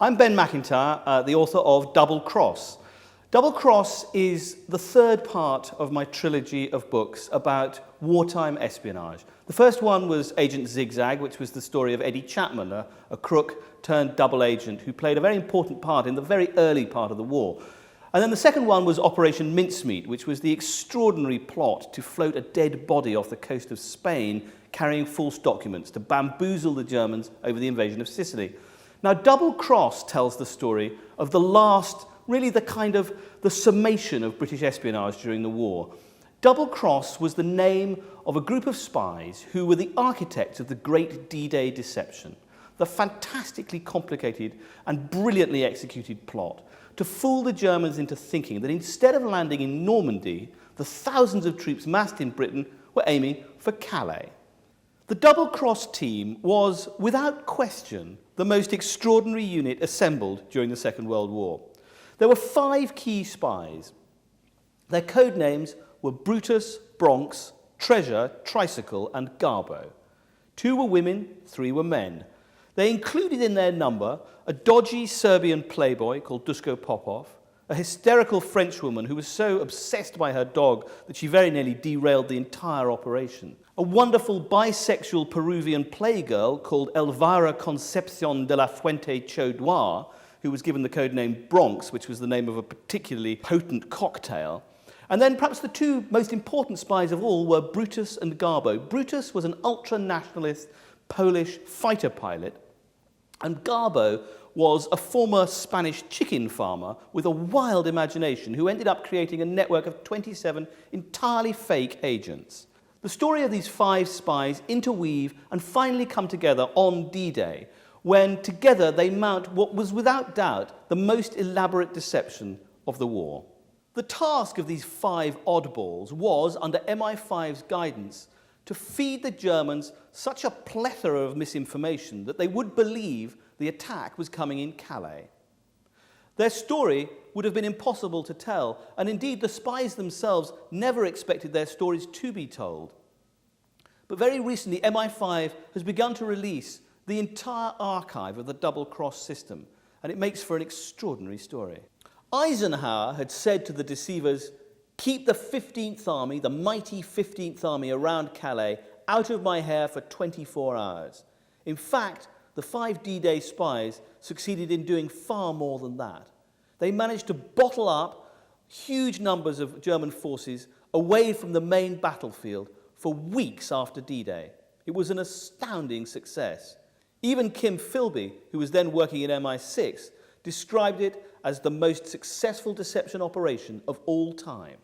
I'm Ben Macintyre, the author of Double Cross. Double Cross is the third part of my trilogy of books about wartime espionage. The first one was Agent Zigzag, which was the story of Eddie Chapman, a crook turned double agent who played a very important part in the very early part of the war. And then the second one was Operation Mincemeat, which was the extraordinary plot to float a dead body off the coast of Spain carrying false documents to bamboozle the Germans over the invasion of Sicily. Now, Double Cross tells the story of the last, really the summation of British espionage during the war. Double Cross was the name of a group of spies who were the architects of the great D-Day deception, the fantastically complicated and brilliantly executed plot to fool the Germans into thinking that instead of landing in Normandy, the thousands of troops massed in Britain were aiming for Calais. The Double Cross team was, without question, the most extraordinary unit assembled during the Second World War. There were 5 key spies. Their code names were Brutus, Bronx, Treasure, Tricycle, and Garbo. 2 were women, 3 were men. They included in their number a dodgy Serbian playboy called Dusko Popov, a hysterical Frenchwoman who was so obsessed by her dog that she very nearly derailed the entire operation, a wonderful bisexual Peruvian playgirl called Elvira Concepcion de la Fuente Chaudoir, who was given the code name Bronx, which was the name of a particularly potent cocktail. And then perhaps the 2 most important spies of all were Brutus and Garbo. Brutus was an ultra-nationalist Polish fighter pilot, and Garbo was a former Spanish chicken farmer with a wild imagination who ended up creating a network of 27 entirely fake agents. The story of these 5 spies interweave and finally come together on D-Day, when together they mount what was without doubt the most elaborate deception of the war. The task of these 5 oddballs was, under MI5's guidance, to feed the Germans such a plethora of misinformation that they would believe the attack was coming in Calais. Their story would have been impossible to tell, and indeed the spies themselves never expected their stories to be told. But very recently, MI5 has begun to release the entire archive of the Double Cross system, and it makes for an extraordinary story. Eisenhower had said to the deceivers, "Keep the 15th Army, the mighty 15th Army around Calais, out of my hair for 24 hours. In fact, the 5 D-Day spies succeeded in doing far more than that. They managed to bottle up huge numbers of German forces away from the main battlefield for weeks after D-Day. It was an astounding success. Even Kim Philby, who was then working in MI6, described it as the most successful deception operation of all time."